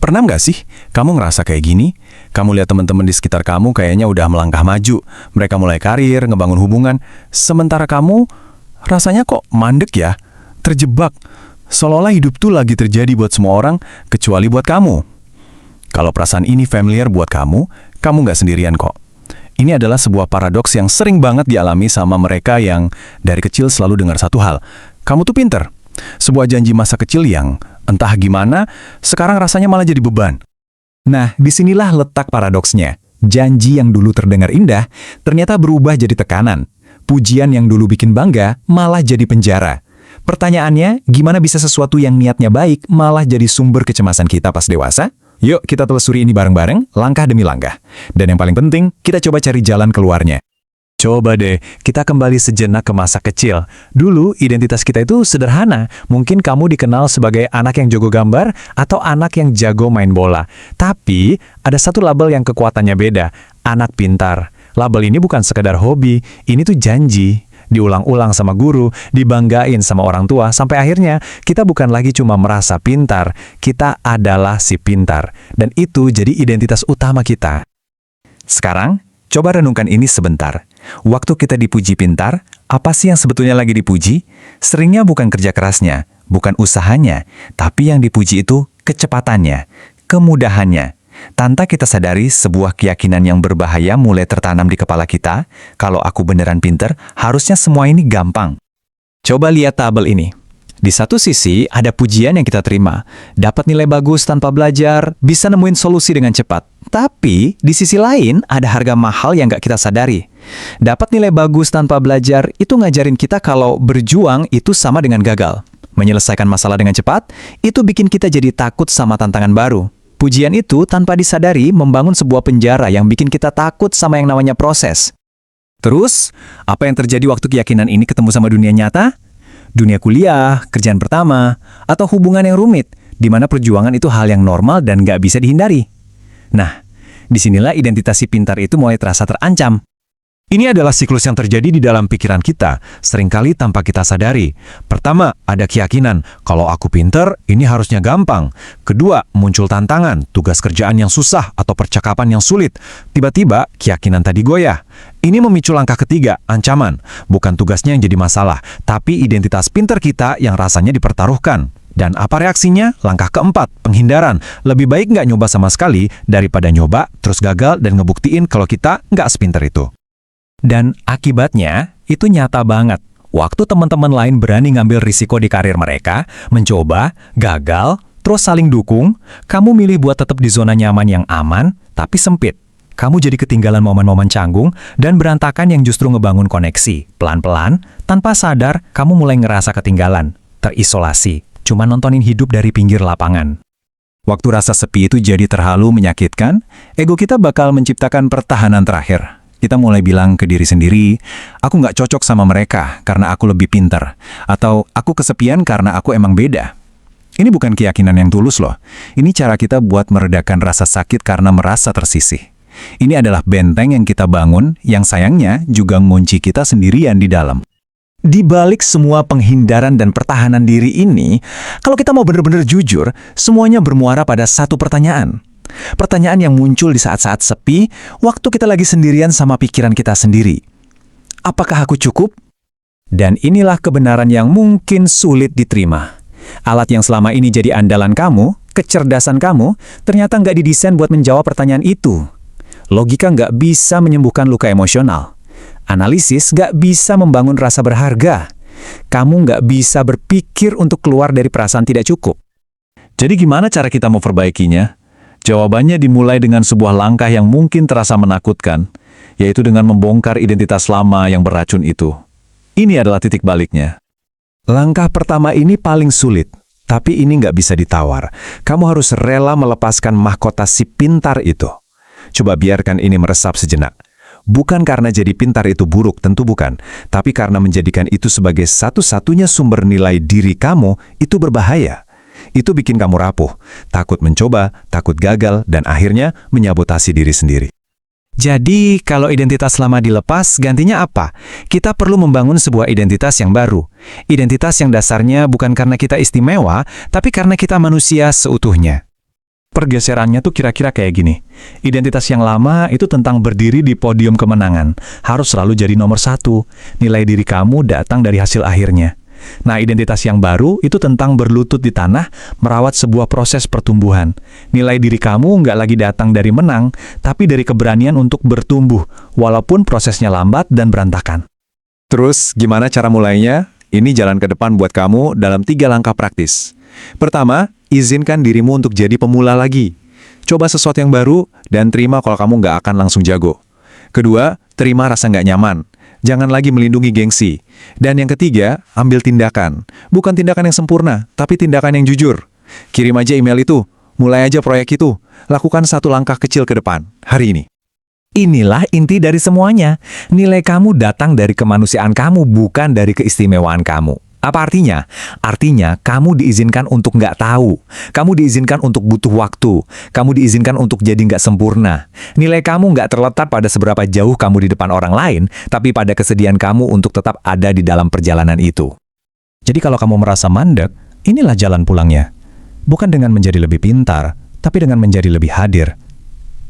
Pernah nggak sih kamu ngerasa kayak gini? Kamu lihat teman-teman di sekitar kamu kayaknya udah melangkah maju. Mereka mulai karir, ngebangun hubungan. Sementara kamu rasanya kok mandek ya? Terjebak. Seolah-olah hidup tuh lagi terjadi buat semua orang, kecuali buat kamu. Kalau perasaan ini familiar buat kamu nggak sendirian kok. Ini adalah sebuah paradoks yang sering banget dialami sama mereka yang dari kecil selalu dengar satu hal. Kamu tuh pinter. Sebuah janji masa kecil yang entah gimana, sekarang rasanya malah jadi beban. Nah, disinilah letak paradoksnya. Janji yang dulu terdengar indah, ternyata berubah jadi tekanan. Pujian yang dulu bikin bangga, malah jadi penjara. Pertanyaannya, gimana bisa sesuatu yang niatnya baik, malah jadi sumber kecemasan kita pas dewasa? Yuk, kita telusuri ini bareng-bareng, langkah demi langkah. Dan yang paling penting, kita coba cari jalan keluarnya. Coba deh, kita kembali sejenak ke masa kecil. Dulu, identitas kita itu sederhana. Mungkin kamu dikenal sebagai anak yang jago gambar atau anak yang jago main bola. Tapi, ada satu label yang kekuatannya beda, anak pintar. Label ini bukan sekedar hobi, ini tuh janji. Diulang-ulang sama guru, dibanggain sama orang tua, sampai akhirnya kita bukan lagi cuma merasa pintar, kita adalah si pintar. Dan itu jadi identitas utama kita. Sekarang, coba renungkan ini sebentar. Waktu kita dipuji pintar, apa sih yang sebetulnya lagi dipuji? Seringnya bukan kerja kerasnya, bukan usahanya, tapi yang dipuji itu kecepatannya, kemudahannya. Tanpa kita sadari, sebuah keyakinan yang berbahaya mulai tertanam di kepala kita. Kalau aku beneran pinter, harusnya semua ini gampang. Coba lihat tabel ini. Di satu sisi, ada pujian yang kita terima. Dapat nilai bagus tanpa belajar, bisa nemuin solusi dengan cepat. Tapi, di sisi lain, ada harga mahal yang gak kita sadari. Dapat nilai bagus tanpa belajar, itu ngajarin kita kalau berjuang itu sama dengan gagal. Menyelesaikan masalah dengan cepat, itu bikin kita jadi takut sama tantangan baru. Pujian itu, tanpa disadari, membangun sebuah penjara yang bikin kita takut sama yang namanya proses. Terus, apa yang terjadi waktu keyakinan ini ketemu sama dunia nyata? Dunia kuliah, kerjaan pertama, atau hubungan yang rumit, di mana perjuangan itu hal yang normal dan nggak bisa dihindari. Nah, disinilah identitas si pintar itu mulai terasa terancam. Ini adalah siklus yang terjadi di dalam pikiran kita, seringkali tanpa kita sadari. Pertama, ada keyakinan, kalau aku pintar, ini harusnya gampang. Kedua, muncul tantangan, tugas kerjaan yang susah atau percakapan yang sulit. Tiba-tiba, keyakinan tadi goyah. Ini memicu langkah ketiga, ancaman. Bukan tugasnya yang jadi masalah, tapi identitas pintar kita yang rasanya dipertaruhkan. Dan apa reaksinya? Langkah keempat, penghindaran. Lebih baik nggak nyoba sama sekali daripada nyoba, terus gagal dan ngebuktiin kalau kita nggak sepintar itu. Dan akibatnya, itu nyata banget. Waktu teman-teman lain berani ngambil risiko di karir mereka, mencoba, gagal, terus saling dukung, kamu milih buat tetap di zona nyaman yang aman, tapi sempit. Kamu jadi ketinggalan momen-momen canggung dan berantakan yang justru ngebangun koneksi. Pelan-pelan, tanpa sadar, kamu mulai ngerasa ketinggalan, terisolasi, cuma nontonin hidup dari pinggir lapangan. Waktu rasa sepi itu jadi terhalu menyakitkan, ego kita bakal menciptakan pertahanan terakhir. Kita mulai bilang ke diri sendiri, aku nggak cocok sama mereka karena aku lebih pintar. Atau aku kesepian karena aku emang beda. Ini bukan keyakinan yang tulus loh. Ini cara kita buat meredakan rasa sakit karena merasa tersisih. Ini adalah benteng yang kita bangun, yang sayangnya juga ngunci kita sendirian di dalam. Di balik semua penghindaran dan pertahanan diri ini, kalau kita mau benar-benar jujur, semuanya bermuara pada satu pertanyaan. Pertanyaan yang muncul di saat-saat sepi, waktu kita lagi sendirian sama pikiran kita sendiri. Apakah aku cukup? Dan inilah kebenaran yang mungkin sulit diterima. Alat yang selama ini jadi andalan kamu, kecerdasan kamu, ternyata nggak didesain buat menjawab pertanyaan itu. Logika nggak bisa menyembuhkan luka emosional. Analisis nggak bisa membangun rasa berharga. Kamu nggak bisa berpikir untuk keluar dari perasaan tidak cukup. Jadi gimana cara kita memperbaikinya? Jawabannya dimulai dengan sebuah langkah yang mungkin terasa menakutkan, yaitu dengan membongkar identitas lama yang beracun itu. Ini adalah titik baliknya. Langkah pertama ini paling sulit, tapi ini nggak bisa ditawar. Kamu harus rela melepaskan mahkota si pintar itu. Coba biarkan ini meresap sejenak. Bukan karena jadi pintar itu buruk, tentu bukan. Tapi karena menjadikan itu sebagai satu-satunya sumber nilai diri kamu, itu berbahaya. Itu bikin kamu rapuh, takut mencoba, takut gagal, dan akhirnya menyabotasi diri sendiri. Jadi, kalau identitas lama dilepas, gantinya apa? Kita perlu membangun sebuah identitas yang baru. Identitas yang dasarnya bukan karena kita istimewa, tapi karena kita manusia seutuhnya. Pergeserannya tuh kira-kira kayak gini. Identitas yang lama itu tentang berdiri di podium kemenangan. Harus selalu jadi nomor satu. Nilai diri kamu datang dari hasil akhirnya. Nah, identitas yang baru itu tentang berlutut di tanah, merawat sebuah proses pertumbuhan. Nilai diri kamu nggak lagi datang dari menang, tapi dari keberanian untuk bertumbuh, walaupun prosesnya lambat dan berantakan. Terus, gimana cara mulainya? Ini jalan ke depan buat kamu dalam 3 langkah praktis. Pertama, izinkan dirimu untuk jadi pemula lagi. Coba sesuatu yang baru dan terima kalau kamu nggak akan langsung jago. Kedua, terima rasa nggak nyaman. Jangan lagi melindungi gengsi. Dan yang ketiga, ambil tindakan. Bukan tindakan yang sempurna, tapi tindakan yang jujur. Kirim aja email itu, mulai aja proyek itu. Lakukan 1 langkah kecil ke depan, hari ini. Inilah inti dari semuanya. Nilai kamu datang dari kemanusiaan kamu, bukan dari keistimewaan kamu. Apa artinya? Artinya, kamu diizinkan untuk nggak tahu. Kamu diizinkan untuk butuh waktu. Kamu diizinkan untuk jadi nggak sempurna. Nilai kamu nggak terletak pada seberapa jauh kamu di depan orang lain, tapi pada kesediaan kamu untuk tetap ada di dalam perjalanan itu. Jadi kalau kamu merasa mandek, inilah jalan pulangnya. Bukan dengan menjadi lebih pintar, tapi dengan menjadi lebih hadir.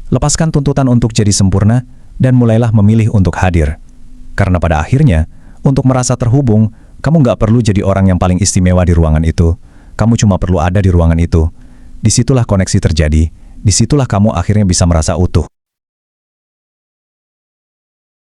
Lepaskan tuntutan untuk jadi sempurna, dan mulailah memilih untuk hadir. Karena pada akhirnya, untuk merasa terhubung, kamu nggak perlu jadi orang yang paling istimewa di ruangan itu. Kamu cuma perlu ada di ruangan itu. Disitulah koneksi terjadi. Disitulah kamu akhirnya bisa merasa utuh.